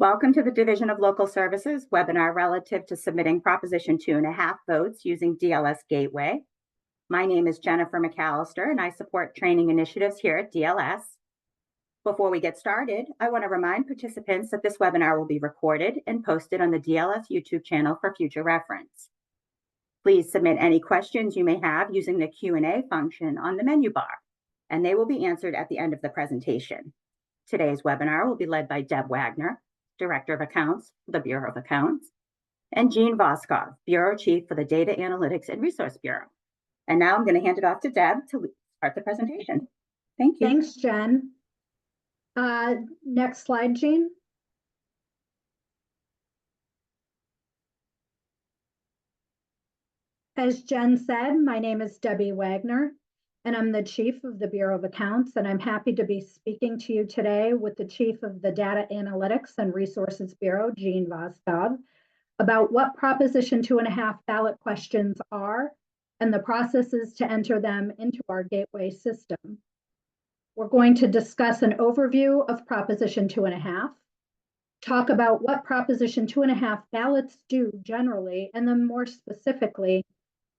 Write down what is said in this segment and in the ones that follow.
Welcome to the Division of Local Services webinar relative to submitting Proposition 2.5 votes using DLS Gateway. My name is Jennifer McAllister, and I support training initiatives here at DLS. Before we get started, I want to remind participants that this webinar will be recorded and posted on the DLS YouTube channel for future reference. Please submit any questions you may have using the Q&A function on the menu bar, and they will be answered at the end of the presentation. Today's webinar will be led by Deb Wagner, Director of Accounts for the Bureau of Accounts, and Jean Voskov, Bureau Chief for the Data Analytics and Resource Bureau. And now I'm going to hand it off to Deb to start the presentation. Thank you. Thanks, Jen. Next slide, Jean. As Jen said, my name is Debbie Wagner, and I'm the Chief of the Bureau of Accounts, and I'm happy to be speaking to you today with the Chief of the Data Analytics and Resources Bureau, Jean Voskov, about what Proposition 2.5 ballot questions are and the processes to enter them into our gateway system. We're going to discuss an overview of Proposition 2.5, talk about what Proposition 2.5 ballots do generally, and then more specifically,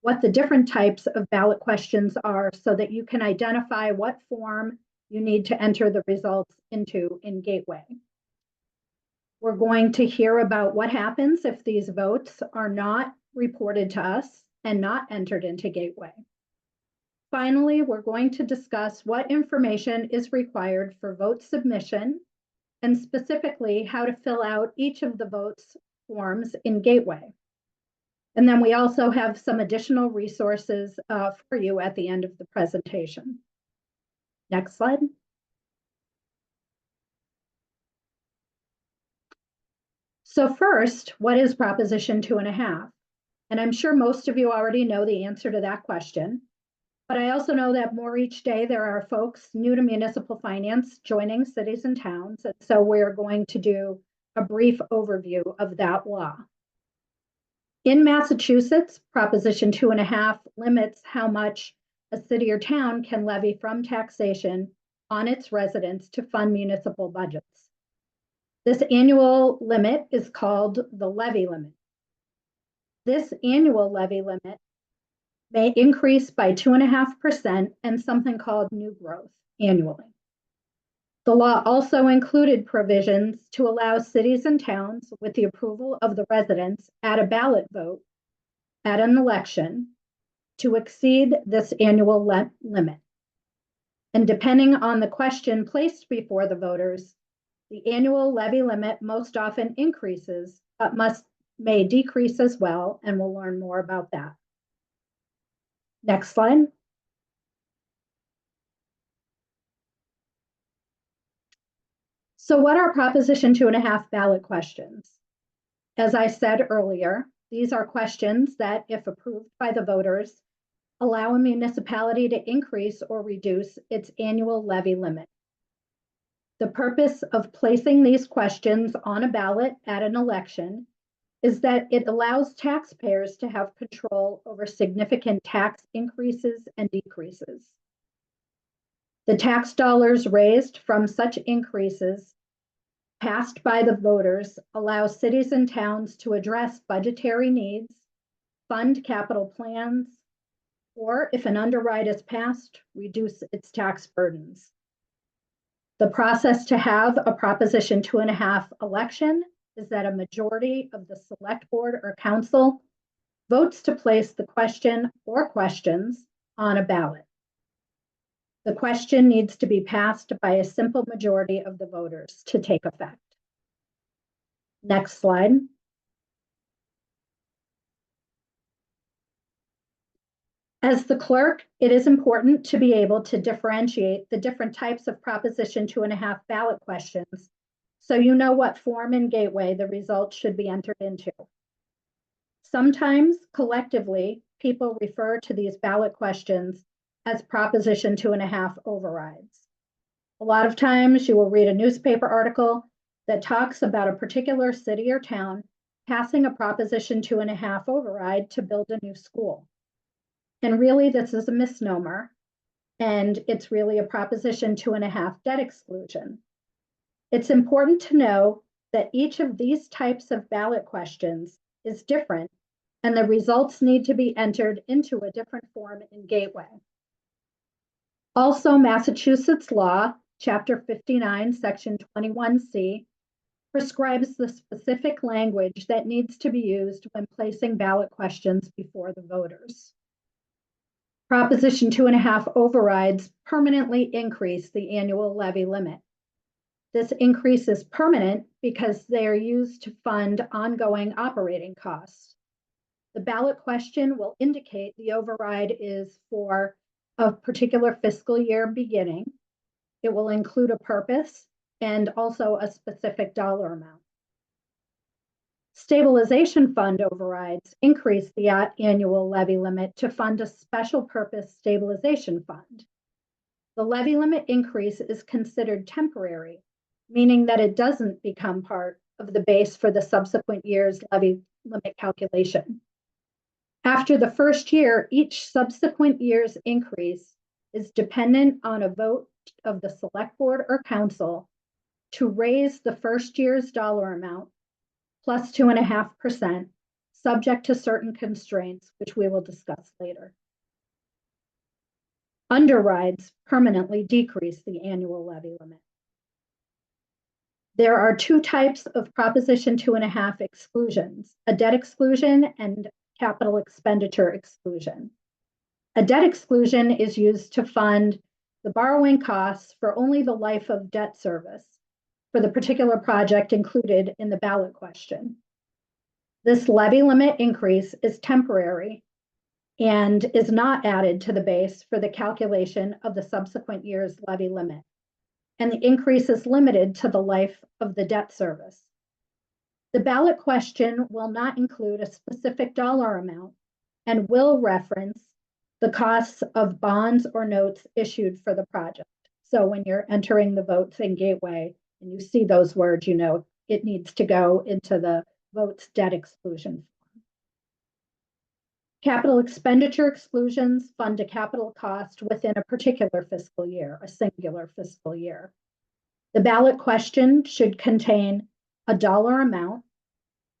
what the different types of ballot questions are so that you can identify what form you need to enter the results into in Gateway. We're going to hear about what happens if these votes are not reported to us and not entered into Gateway. Finally, we're going to discuss what information is required for vote submission and specifically how to fill out each of the votes forms in Gateway. And then we also have some additional resources for you at the end of the presentation. Next slide. So first, what is Proposition 2.5? And I'm sure most of you already know the answer to that question, but I also know that more each day there are folks new to municipal finance joining cities and towns, and so we're going to do a brief overview of that law. In Massachusetts, Proposition 2.5 limits how much a city or town can levy from taxation on its residents to fund municipal budgets. This annual limit is called the levy limit. This annual levy limit may increase by 2.5% and something called new growth annually. The law also included provisions to allow cities and towns, with the approval of the residents at a ballot vote at an election, to exceed this annual limit. And depending on the question placed before the voters, the annual levy limit most often increases, but may decrease as well, and we'll learn more about that. Next slide. So what are Proposition 2.5 ballot questions? As I said earlier, these are questions that, if approved by the voters, allow a municipality to increase or reduce its annual levy limit. The purpose of placing these questions on a ballot at an election is that it allows taxpayers to have control over significant tax increases and decreases. The tax dollars raised from such increases passed by the voters allow cities and towns to address budgetary needs, fund capital plans, or if an underride is passed, reduce its tax burdens. The process to have a Proposition 2.5 election is that a majority of the select board or council votes to place the question or questions on a ballot. The question needs to be passed by a simple majority of the voters to take effect. Next slide. As the clerk, it is important to be able to differentiate the different types of Proposition 2.5 ballot questions so you know what form in Gateway the results should be entered into. Sometimes, collectively, people refer to these ballot questions as Proposition 2.5 overrides. A lot of times you will read a newspaper article that talks about a particular city or town passing a Proposition 2.5 override to build a new school. And really, this is a misnomer, and it's really a Proposition 2.5 debt exclusion. It's important to know that each of these types of ballot questions is different, and the results need to be entered into a different form in Gateway. Also, Massachusetts law, Chapter 59, Section 21C, prescribes the specific language that needs to be used when placing ballot questions before the voters. Proposition 2.5 overrides permanently increase the annual levy limit. This increase is permanent because they are used to fund ongoing operating costs. The ballot question will indicate the override is for a particular fiscal year beginning. It will include a purpose and also a specific dollar amount. Stabilization fund overrides increase the annual levy limit to fund a special purpose stabilization fund. The levy limit increase is considered temporary, meaning that it doesn't become part of the base for the subsequent year's levy limit calculation. After the first year, each subsequent year's increase is dependent on a vote of the select board or council to raise the first year's dollar amount plus 2.5%, subject to certain constraints, which we will discuss later. Underrides permanently decrease the annual levy limit. There are two types of Proposition 2.5 exclusions, a debt exclusion and capital expenditure exclusion. A debt exclusion is used to fund the borrowing costs for only the life of debt service for the particular project included in the ballot question. This levy limit increase is temporary and is not added to the base for the calculation of the subsequent year's levy limit, and the increase is limited to the life of the debt service. The ballot question will not include a specific dollar amount and will reference the costs of bonds or notes issued for the project. So when you're entering the votes in Gateway and you see those words, you know it needs to go into the votes debt exclusion form. Capital expenditure exclusions fund a capital cost within a particular fiscal year, a singular fiscal year. The ballot question should contain a dollar amount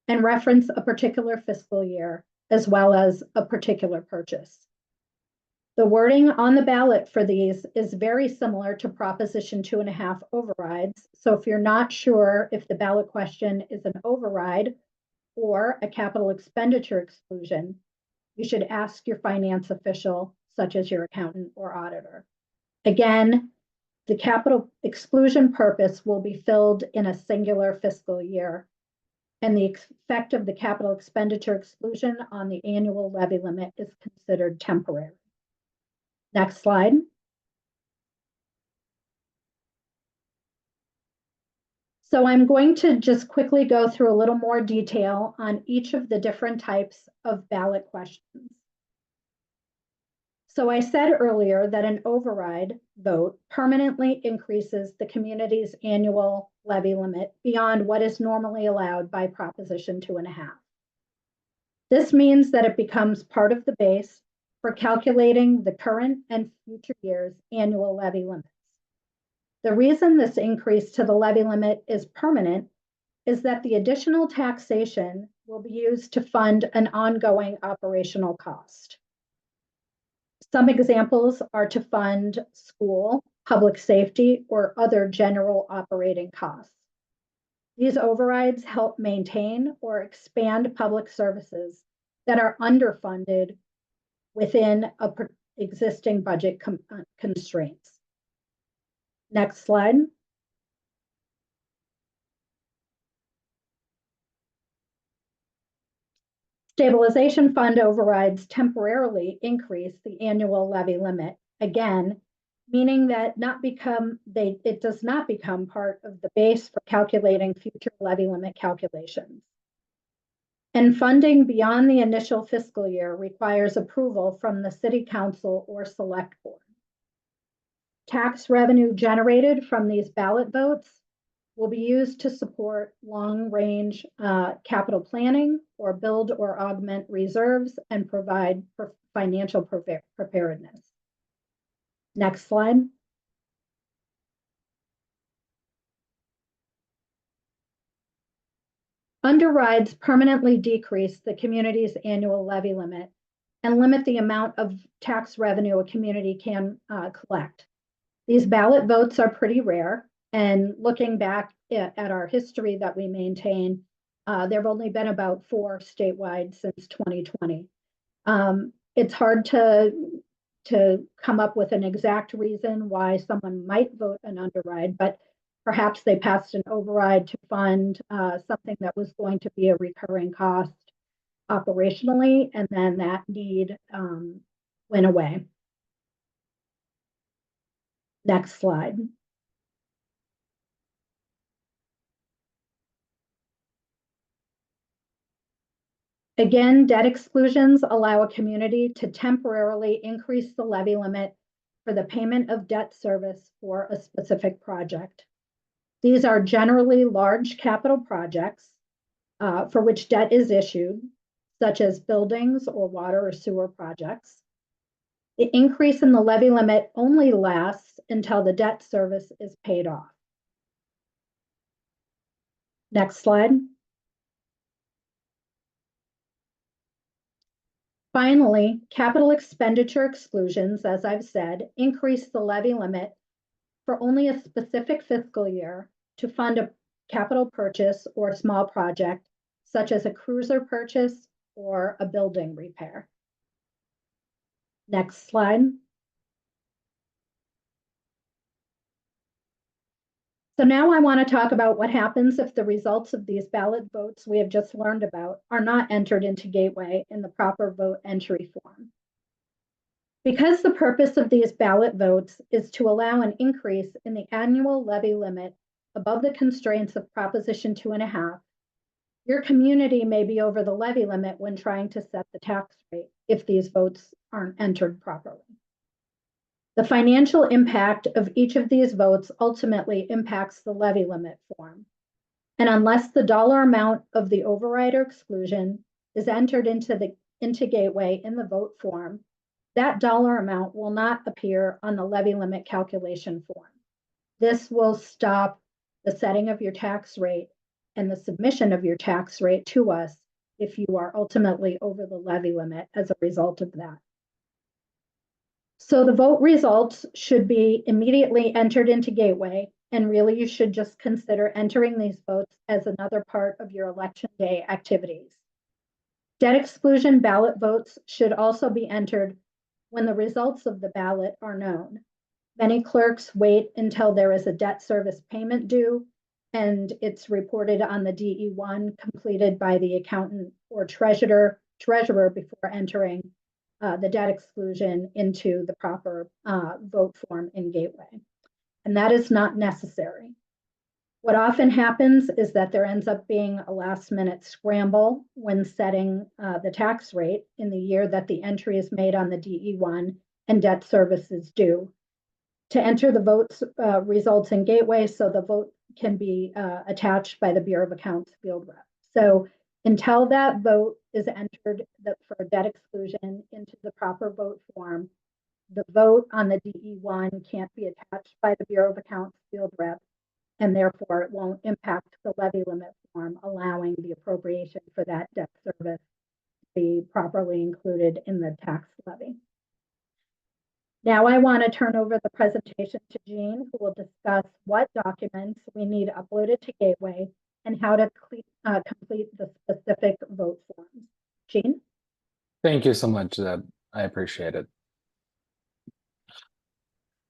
and reference a particular fiscal year as well as a particular purchase. The wording on the ballot for these is very similar to Proposition 2.5 overrides. So if you're not sure if the ballot question is an override or a capital expenditure exclusion, you should ask your finance official, such as your accountant or auditor. Again, the capital exclusion purpose will be filled in a singular fiscal year, and the effect of the capital expenditure exclusion on the annual levy limit is considered temporary. Next slide. So I'm going to just quickly go through a little more detail on each of the different types of ballot questions. So I said earlier that an override vote permanently increases the community's annual levy limit beyond what is normally allowed by Proposition 2.5. This means that it becomes part of the base for calculating the current and future year's annual levy limits. The reason this increase to the levy limit is permanent is that the additional taxation will be used to fund an ongoing operational cost. Some examples are to fund school, public safety, or other general operating costs. These overrides help maintain or expand public services that are underfunded within existing budget constraints. Next slide. Stabilization fund overrides temporarily increase the annual levy limit, again, meaning that it does not become part of the base for calculating future levy limit calculations. And funding beyond the initial fiscal year requires approval from the City Council or Select Board. Tax revenue generated from these ballot votes will be used to support long-range capital planning or build or augment reserves and provide for financial preparedness. Next slide. Underrides permanently decrease the community's annual levy limit and limit the amount of tax revenue a community can collect. These ballot votes are pretty rare, and looking back at our history that we maintain, there have only been about 4 statewide since 2020. It's hard to come up with an exact reason why someone might vote an underride, but perhaps they passed an override to fund something that was going to be a recurring cost operationally, and then that need went away. Next slide. Again, debt exclusions allow a community to temporarily increase the levy limit for the payment of debt service for a specific project. These are generally large capital projects for which debt is issued, such as buildings or water or sewer projects. The increase in the levy limit only lasts until the debt service is paid off. Next slide. Finally, capital expenditure exclusions, as I've said, increase the levy limit for only a specific fiscal year to fund a capital purchase or small project, such as a cruiser purchase or a building repair. Next slide. So now I want to talk about what happens if the results of these ballot votes we have just learned about are not entered into Gateway in the proper vote entry form. Because the purpose of these ballot votes is to allow an increase in the annual levy limit above the constraints of Proposition 2.5, your community may be over the levy limit when trying to set the tax rate if these votes aren't entered properly. The financial impact of each of these votes ultimately impacts the levy limit form. And unless the dollar amount of the override or exclusion is entered into Gateway in the vote form, that dollar amount will not appear on the levy limit calculation form. This will stop the setting of your tax rate and the submission of your tax rate to us if you are ultimately over the levy limit as a result of that. So the vote results should be immediately entered into Gateway, and really you should just consider entering these votes as another part of your election day activities. Debt exclusion ballot votes should also be entered when the results of the ballot are known. Many clerks wait until there is a debt service payment due and it's reported on the DE1 completed by the accountant or treasurer before entering the debt exclusion into the proper vote form in Gateway. And that is not necessary. What often happens is that there ends up being a last minute scramble when setting the tax rate in the year that the entry is made on the DE1 and debt service is due. To enter the votes results in Gateway so the vote can be attached by the Bureau of Accounts field rep. So until that vote is entered for debt exclusion into the proper vote form, the vote on the DE1 can't be attached by the Bureau of Accounts field rep, and therefore it won't impact the levy limit form, allowing the appropriation for that debt service to be properly included in the tax levy. Now I want to turn over the presentation to Jean, who will discuss what documents we need uploaded to Gateway and how to complete the specific vote forms. Jean? Thank you so much, Deb. I appreciate it.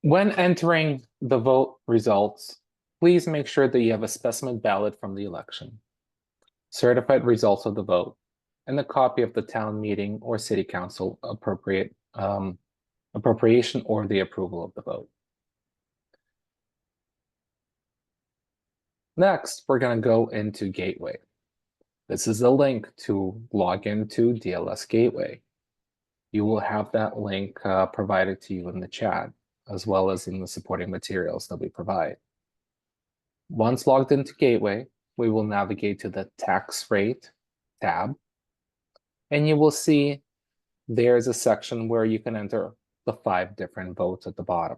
When entering the vote results, please make sure that you have a specimen ballot from the election, certified results of the vote, and a copy of the town meeting or city council appropriation or the approval of the vote. Next, we're going to go into Gateway. This is a link to log into DLS Gateway. You will have that link provided to you in the chat, as well as in the supporting materials that we provide. Once logged into Gateway, we will navigate to the Tax Rate tab, and you will see there's a section where you can enter the 5 different votes at the bottom.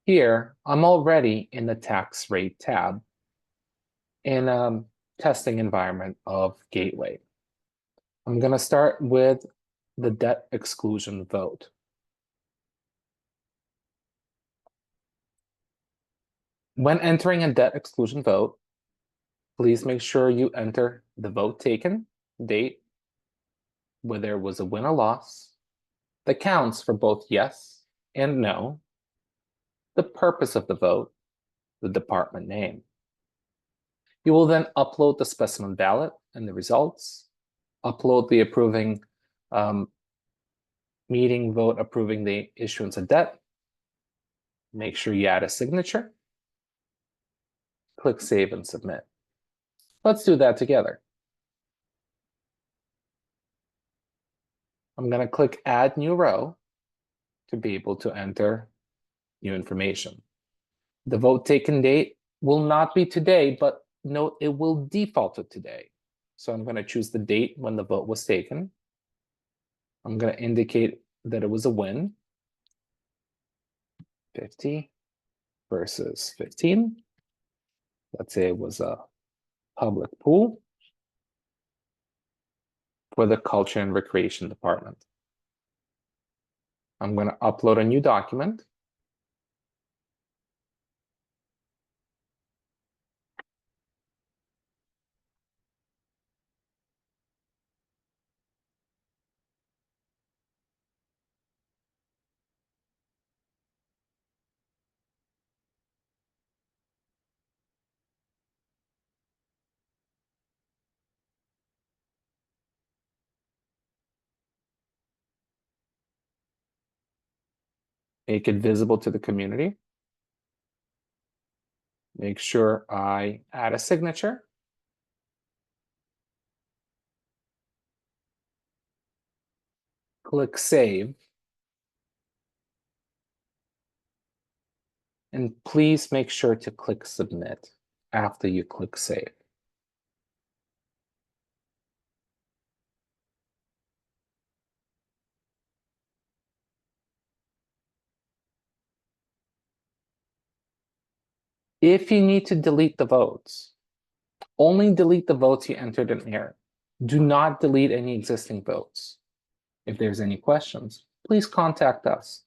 Here, I'm already in the tax rate tab in a testing environment of Gateway. I'm going to start with the debt exclusion vote. When entering a debt exclusion vote, please make sure you enter the vote taken, date, whether it was a win or loss, the counts for both yes and no, the purpose of the vote, the department name. You will then upload the specimen ballot and the results, upload the approving meeting vote approving the issuance of debt, make sure you add a signature, click Save and Submit. Let's do that together. I'm going to click Add New Row to be able to enter new information. The vote taken date will not be today, but note it will default to today. So I'm going to choose the date when the vote was taken. I'm going to indicate that it was a win. 50 versus 15. Let's say it was a public pool for the Culture and Recreation Department. I'm going to upload a new document. Make it visible to the community. Make sure I add a signature. Click Save. And please make sure to click Submit after you click Save. If you need to delete the votes, only delete the votes you entered in error. Do not delete any existing votes. If there's any questions, please contact us.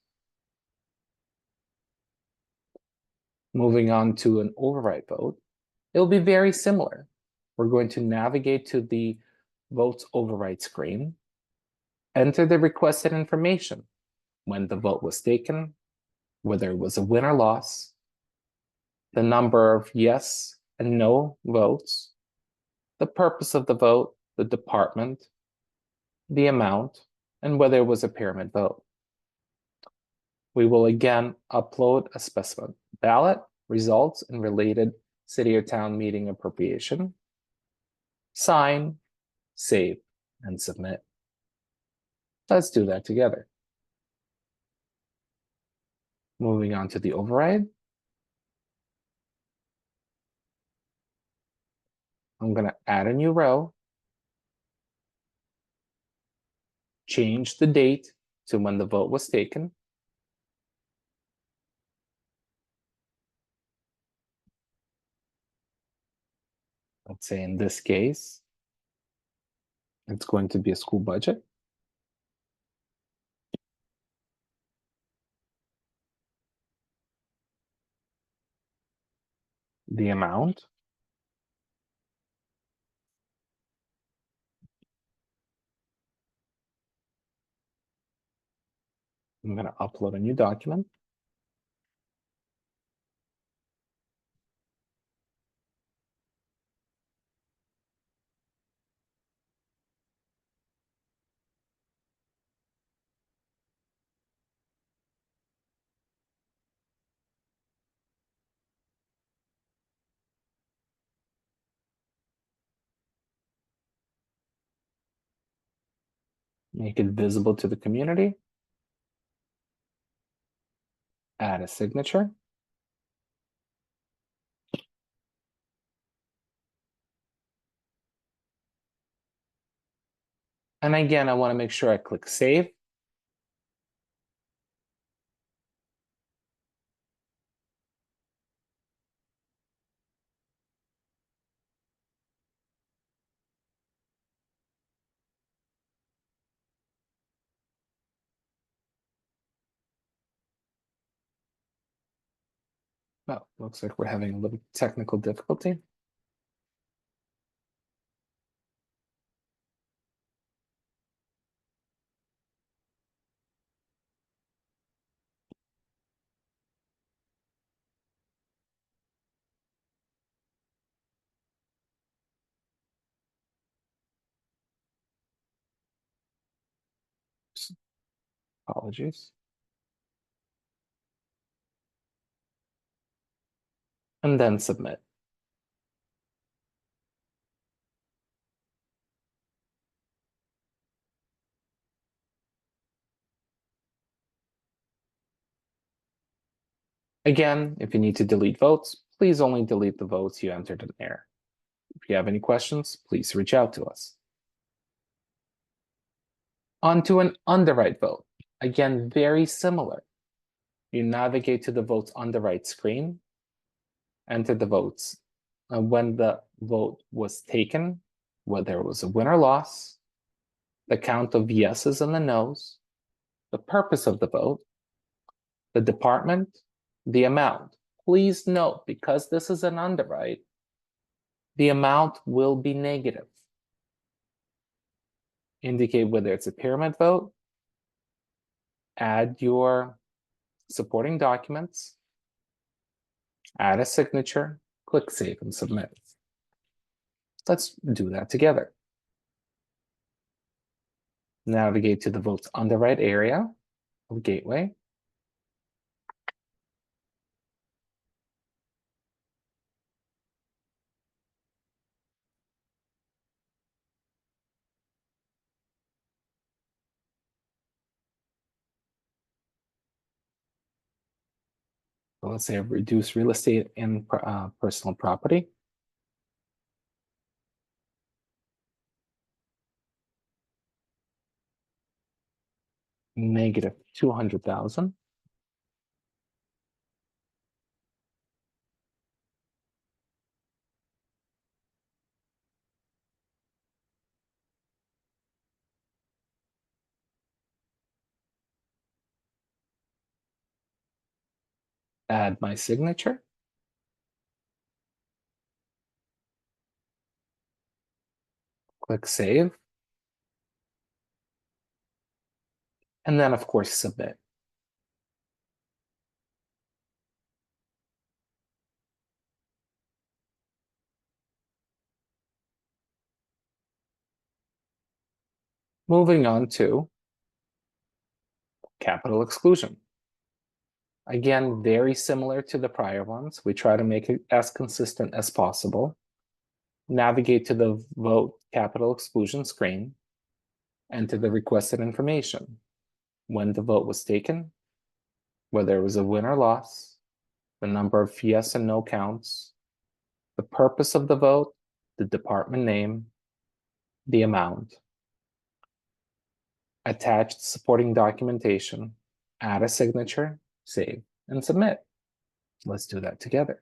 Moving on to an override vote, it'll be very similar. We're going to navigate to the votes override screen, enter the requested information, when the vote was taken, whether it was a win or loss, the number of yes and no votes, the purpose of the vote, the department, the amount, and whether it was a pyramid vote. We will again upload a specimen ballot, results, and related city or town meeting appropriation, sign, save, and submit. Let's do that together. Moving on to the override. I'm going to add a new row, change the date to when the vote was taken. Let's say in this case, it's going to be a school budget. The amount. I'm going to upload a new document. Make it visible to the community. Add a signature. And again, I want to make sure I click Save. Oh, looks like we're having a little technical difficulty. Apologies. And then submit. Again, if you need to delete votes, please only delete the votes you entered in error. If you have any questions, please reach out to us. On to an underwrite vote. Again, very similar. You navigate to the votes underwrite screen, enter the votes, and when the vote was taken, whether it was a win or loss, the count of yeses and the nos, the purpose of the vote, the department, the amount. Please note, because this is an underwrite, the amount will be negative. Indicate whether it's a pyramid vote, add your supporting documents, add a signature, click Save and Submit. Let's do that together. Navigate to the votes underwrite area of Gateway. So let's say reduce real estate and personal property. Negative 200,000. Add my signature. Click Save. And then, of course, Submit. Moving on to capital exclusion. Again, very similar to the prior ones. We try to make it as consistent as possible. Navigate to the Vote Capital Exclusion screen. Enter the requested information. When the vote was taken, whether it was a win or loss, the number of yes and no counts, the purpose of the vote, the department name, the amount. Attach supporting documentation, add a signature, save, and submit. Let's do that together.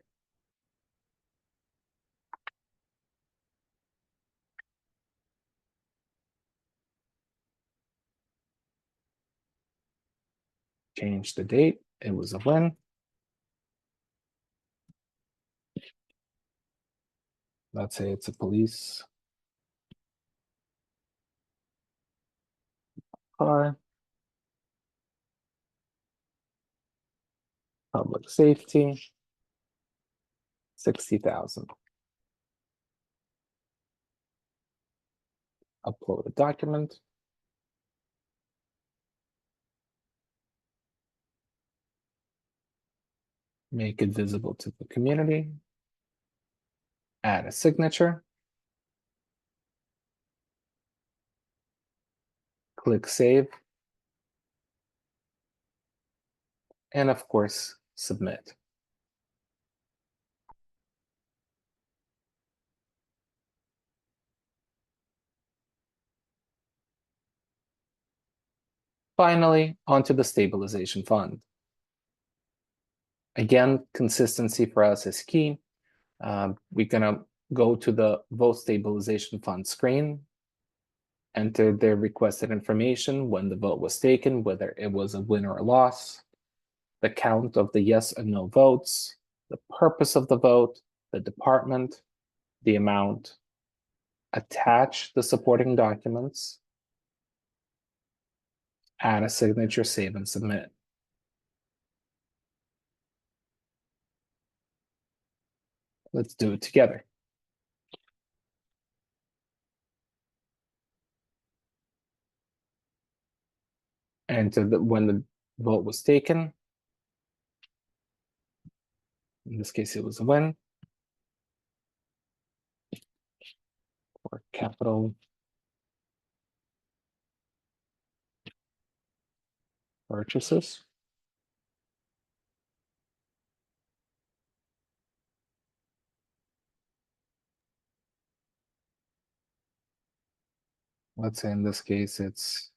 Change the date. It was a win. Let's say it's a police car. Public safety. 60,000. Upload a document. Make it visible to the community. Add a signature. Click Save. And of course, submit. Finally, onto the stabilization fund. Again, consistency for us is key. We're gonna go to the Vote Stabilization Fund screen, enter the requested information when the vote was taken, whether it was a win or a loss, the count of the yes and no votes, the purpose of the vote, the department, the amount, attach the supporting documents, add a signature, save and submit. Let's do it together. Enter when the vote was taken. In this case, it was a win. For capital purchases. Let's say in this case, it's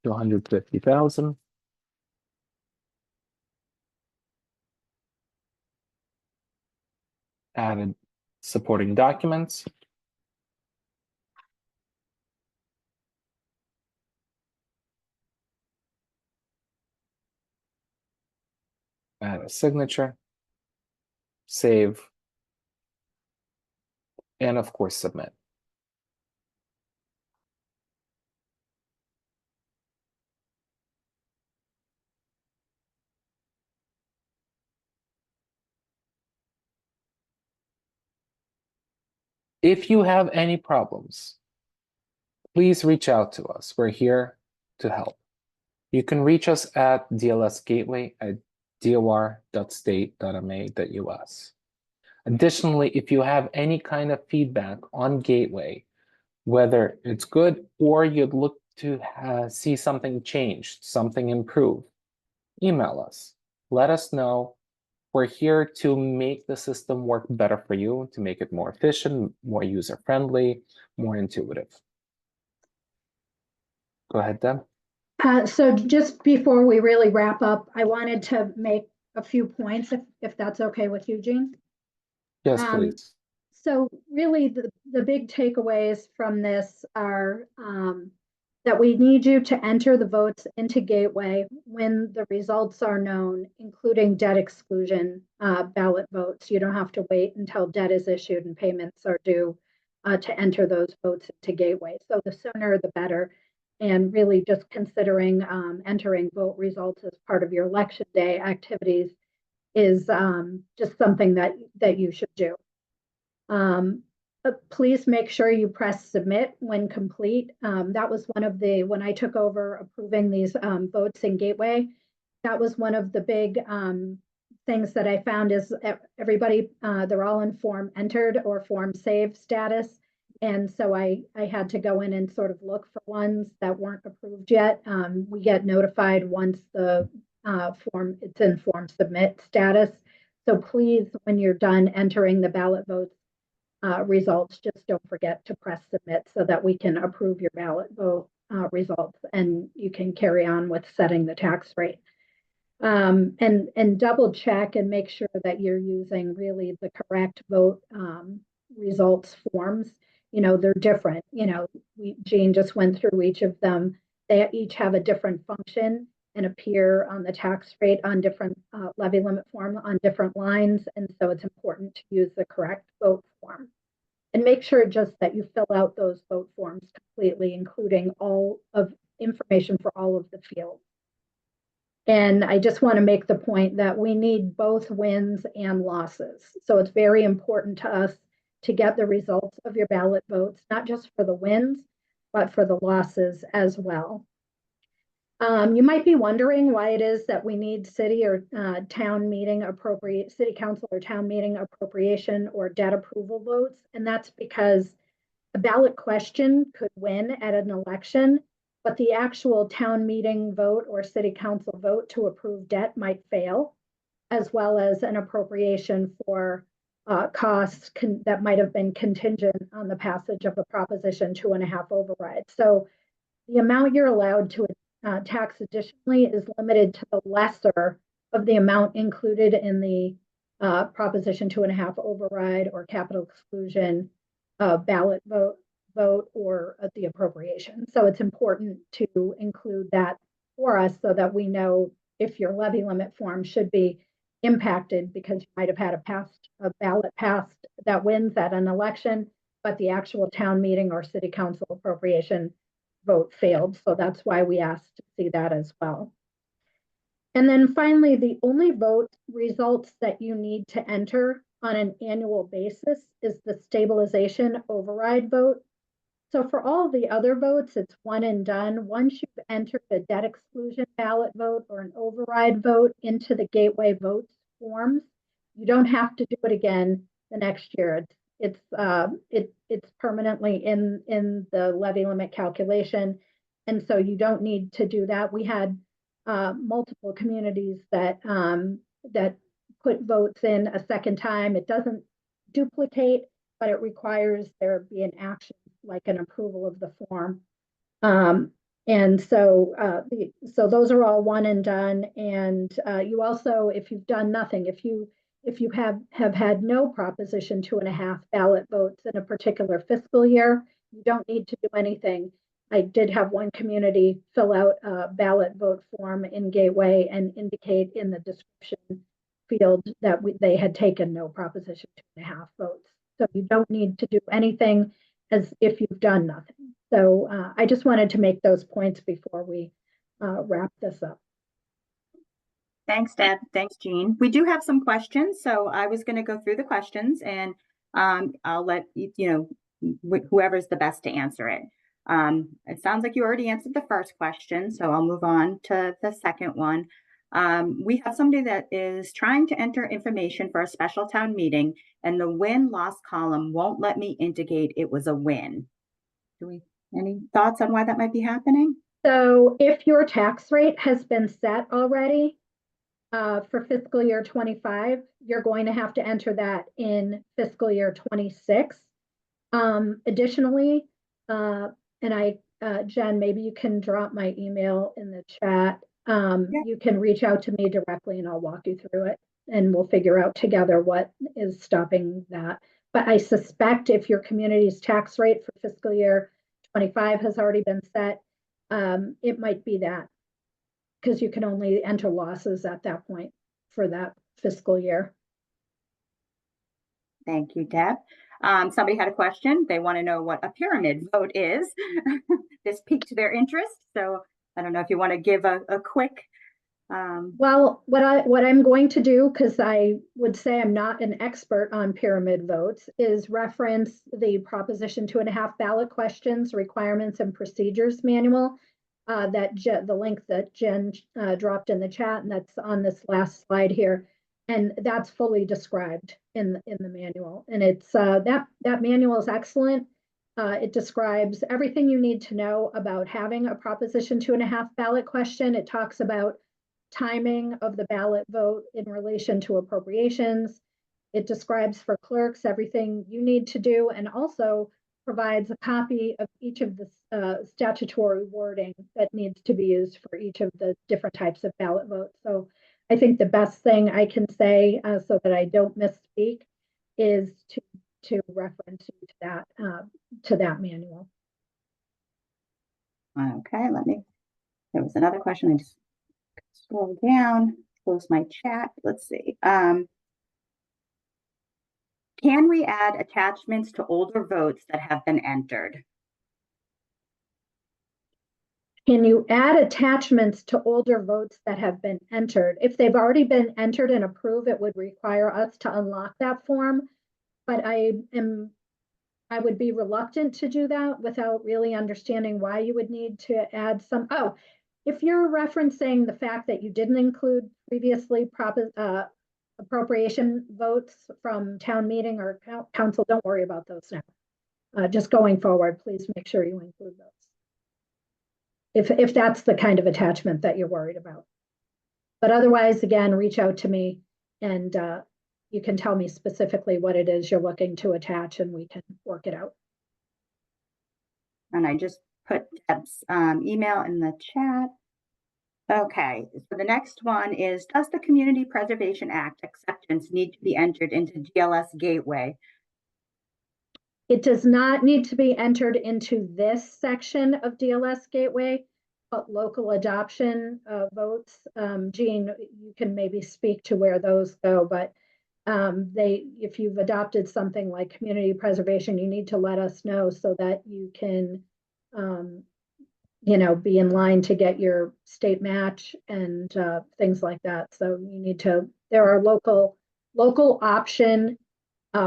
250,000. Added supporting documents. Add a signature, save, and of course, submit. If you have any problems, please reach out to us. We're here to help. You can reach us at dlsgateway@dor.state.ma.us. Additionally, if you have any kind of feedback on Gateway, whether it's good or you'd look to see something changed, something improved, email us. Let us know. We're here to make the system work better for you, to make it more efficient, more user-friendly, more intuitive. Go ahead, Deb. So just before we really wrap up, I wanted to make a few points, if that's okay with you, Jean. Yes, please. So really, the big takeaways from this are that we need you to enter the votes into Gateway when the results are known, including debt exclusion ballot votes. You don't have to wait until debt is issued and payments are due to enter those votes into Gateway. So the sooner the better. And really just considering entering vote results as part of your election day activities is just something that you should do. Please make sure you press submit when complete. That was one of the, when I took over approving these votes in Gateway, that was one of the big things that I found is everybody, they're all in form entered or form saved status. And so I had to go in and sort of look for ones that weren't approved yet. We get notified once the it's in form submit status. So please, when you're done entering the ballot votes results, just don't forget to press submit so that we can approve your ballot vote results and you can carry on with setting the tax rate. And double check and make sure that you're using really the correct vote results forms. You know, they're different. You know, Jean just went through each of them. They each have a different function and appear on the tax rate on different levy limit form on different lines. And so it's important to use the correct vote form. And make sure just that you fill out those vote forms completely, including all of information for all of the fields. And I just want to make the point that we need both wins and losses. So it's very important to us to get the results of your ballot votes, not just for the wins, but for the losses as well. You might be wondering why it is that we need city or town meeting city council or town meeting appropriation or debt approval votes. And that's because a ballot question could win at an election, but the actual town meeting vote or city council vote to approve debt might fail, as well as an appropriation for costs that might have been contingent on the passage of a Proposition 2.5 override. So the amount you're allowed to tax additionally is limited to the lesser of the amount included in the Proposition 2.5 override or capital exclusion ballot vote or the appropriation. So it's important to include that for us so that we know if your levy limit form should be impacted because you might have had a ballot passed that wins at an election, but the actual town meeting or city council appropriation vote failed. So that's why we asked to see that as well. And then finally, the only vote results that you need to enter on an annual basis is the stabilization override vote. So for all the other votes, it's one and done. Once you've entered a debt exclusion ballot vote or an override vote into the gateway votes forms, you don't have to do it again the next year. It's permanently in the levy limit calculation, and so you don't need to do that. We had multiple communities that put votes in a second time. It doesn't duplicate, but it requires there be an action like an approval of the form. And so those are all one and done. And you also, if you've done nothing, if you have had no Proposition 2.5 ballot votes in a particular fiscal year, you don't need to do anything. I did have one community fill out a ballot vote form in Gateway and indicate in the description field that they had taken no Proposition 2.5 votes. So you don't need to do anything as if you've done nothing. So I just wanted to make those points before we wrap this up. Thanks, Deb. Thanks, Jean. We do have some questions, so I was going to go through the questions, and I'll let whoever's the best to answer it. It sounds like you already answered the first question, so I'll move on to the second one. We have somebody that is trying to enter information for a special town meeting, and the win-loss column won't let me indicate it was a win. Any thoughts on why that might be happening? So if your tax rate has been set already for fiscal year 25, you're going to have to enter that in fiscal year 26. Additionally, and Jen, maybe you can drop my email in the chat. You can reach out to me directly and I'll walk you through it and we'll figure out together what is stopping that. But I suspect if your community's tax rate for fiscal year 25 has already been set, it might be that, because you can only enter losses at that point for that fiscal year. Thank you, Deb. Somebody had a question. They want to know what a pyramid vote is. This piqued their interest. So I don't know if you want to give a quick. Well, what I'm going to do, because I would say I'm not an expert on pyramid votes, is reference the Proposition 2.5 ballot questions, requirements and procedures manual, the link that Jen dropped in the chat, and that's on this last slide here. And that's fully described in the manual. And it's that manual is excellent. It describes everything you need to know about having a Proposition 2.5 ballot question. It talks about timing of the ballot vote in relation to appropriations. It describes for clerks everything you need to do, and also provides a copy of each of the statutory wording that needs to be used for each of the different types of ballot votes. So I think the best thing I can say so that I don't misspeak is to reference to that manual. Okay, there was another question. I just scroll down, close my chat. Let's see. Can we add attachments to older votes that have been entered? Can you add attachments to older votes that have been entered? If they've already been entered and approved, it would require us to unlock that form. But I would be reluctant to do that without really understanding why you would need to add some. Oh, if you're referencing the fact that you didn't include previously appropriation votes from town meeting or council, don't worry about those now. Just going forward, please make sure you include those. If that's the kind of attachment that you're worried about. But otherwise, again, reach out to me and you can tell me specifically what it is you're looking to attach and we can work it out. And I just put Deb's email in the chat. Okay, so the next one is, does the Community Preservation Act acceptance need to be entered into DLS Gateway? It does not need to be entered into this section of DLS Gateway. but local adoption votes. Jean, you can maybe speak to where those go, but if you've adopted something like community preservation, you need to let us know so that you can, be in line to get your state match and things like that. So you need to, there are local option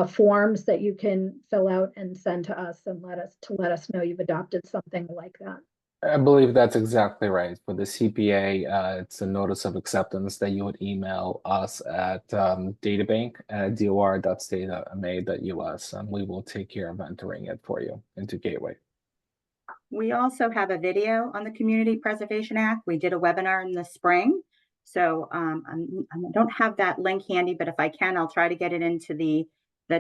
forms that you can fill out and send to us and let us know you've adopted something like that. I believe that's exactly right. For the CPA, it's a notice of acceptance that you would email us at databank@dor.state.ma.us, and we will take care of entering it for you into Gateway. We also have a video on the Community Preservation Act. We did a webinar in the spring. So I don't have that link handy, but if I can, I'll try to get it into the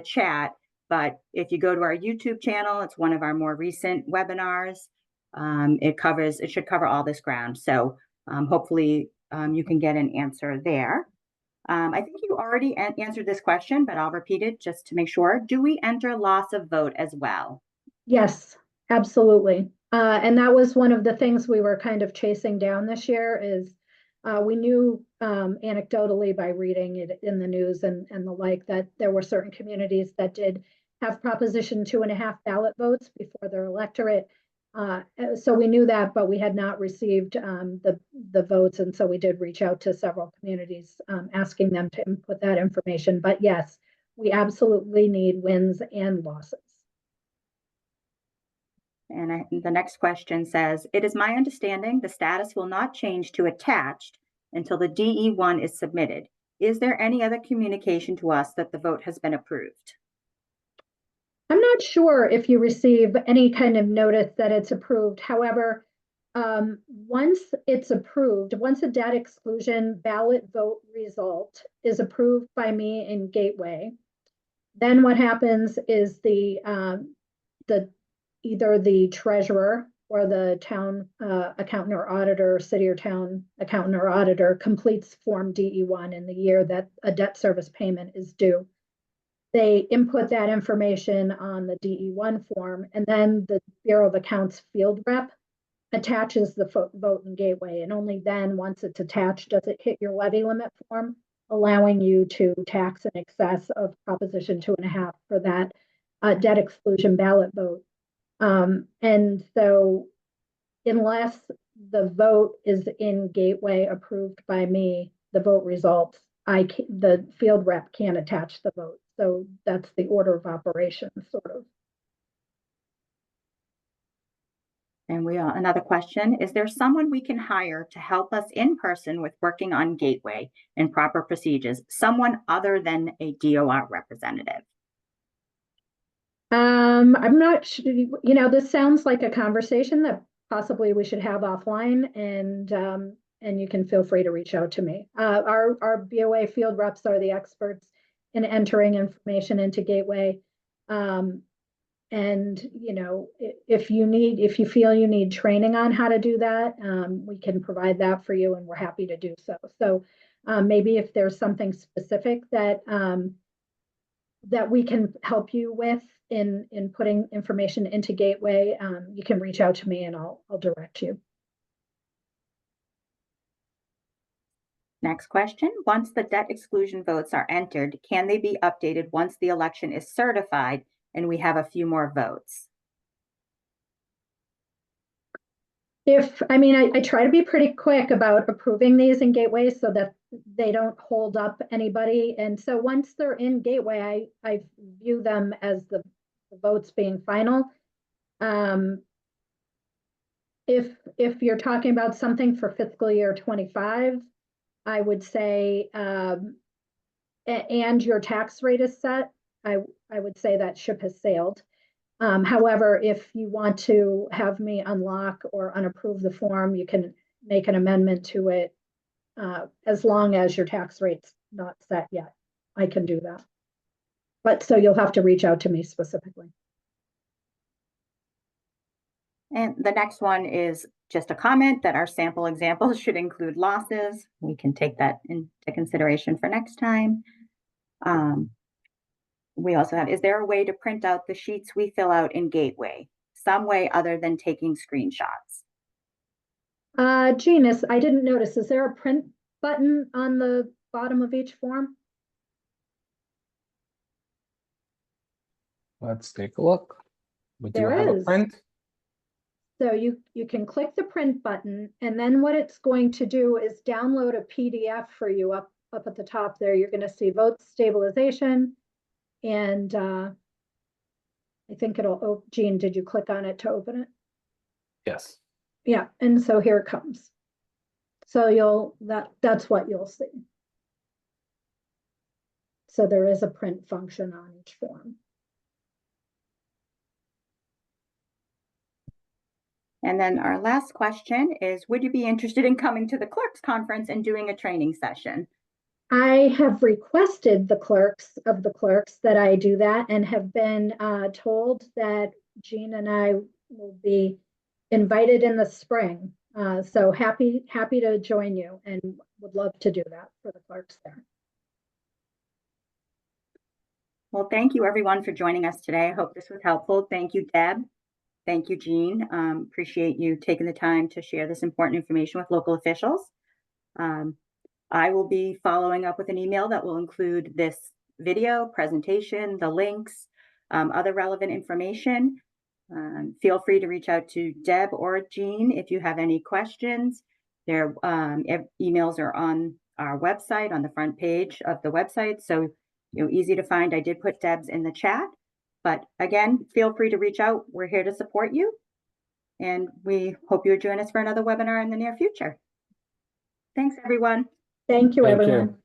chat. But if you go to our YouTube channel, it's one of our more recent webinars. It should cover all this ground. So hopefully you can get an answer there. I think you already answered this question, but I'll repeat it just to make sure. Do we enter loss of vote as well? Yes, absolutely. And that was one of the things we were kind of chasing down this year is we knew anecdotally by reading it in the news and the like that there were certain communities that did have Proposition 2.5 ballot votes before their electorate. So we knew that, but we had not received the votes. And so we did reach out to several communities asking them to input that information. But yes, we absolutely need wins and losses. And the next question says, it is my understanding the status will not change to attached until the DE1 is submitted. Is there any other communication to us that the vote has been approved? I'm not sure if you receive any kind of notice that it's approved. However, once it's approved, once a debt exclusion ballot vote result is approved by me in Gateway, then what happens is either the treasurer or the town accountant or auditor, city or town accountant or auditor completes Form DE1 in the year that a debt service payment is due. They input that information on the DE1 form, and then the Bureau of Accounts field rep attaches the vote in Gateway. And only then, once it's attached, does it hit your levy limit form, allowing you to tax in excess of Proposition 2.5 for that debt exclusion ballot vote. And so unless the vote is in Gateway approved by me, the vote results, the field rep can't attach the vote. So that's the order of operations, sort of. And another question, is there someone we can hire to help us in person with working on Gateway and proper procedures, someone other than a DOR representative? I'm not sure, this sounds like a conversation that possibly we should have offline, and you can feel free to reach out to me. Our BOA field reps are the experts in entering information into Gateway. And if you feel you need training on how to do that, we can provide that for you, and we're happy to do so. So maybe if there's something specific that we can help you with in putting information into Gateway, you can reach out to me and I'll direct you. Next question, once the debt exclusion votes are entered, can they be updated once the election is certified and we have a few more votes? I try to be pretty quick about approving these in Gateway so that they don't hold up anybody. And so once they're in Gateway, I view them as the votes being final. If you're talking about something for fiscal year 25, I would say, and your tax rate is set, I would say that ship has sailed. However, if you want to have me unlock or unapprove the form, you can make an amendment to it as long as your tax rate's not set yet. I can do that. But so you'll have to reach out to me specifically. And the next one is just a comment that our sample examples should include losses. We can take that into consideration for next time. We also have, is there a way to print out the sheets we fill out in Gateway? Some way other than taking screenshots? Jean, I didn't notice, is there a print button on the bottom of each form? Let's take a look. We do There have a is. print. So you can click the print button, and then what it's going to do is download a PDF for you up at the top there. You're going to see vote stabilization, and I think it'll, oh, Jean, did you click on it to open it? Yes. Yeah, and so here it comes. So that's what you'll see. So there is a print function on each form. And then our last question is, would you be interested in coming to the clerks conference and doing a training session? I have requested the clerks that I do that, and have been told that Jean and I will be invited in the spring. So happy to join you, and would love to do that for the clerks there. Well, thank you everyone for joining us today. I hope this was helpful. Thank you, Deb. Thank you, Jean. Appreciate you taking the time to share this important information with local officials. I will be following up with an email that will include this video presentation, the links, other relevant information. Feel free to reach out to Deb or Jean if you have any questions. Their emails are on our website, on the front page of the website, so easy to find. I did put Deb's in the chat, but again, feel free to reach out. We're here to support you, and we hope you'll join us for another webinar in the near future. Thanks, everyone. Thank you, Thank you. everyone.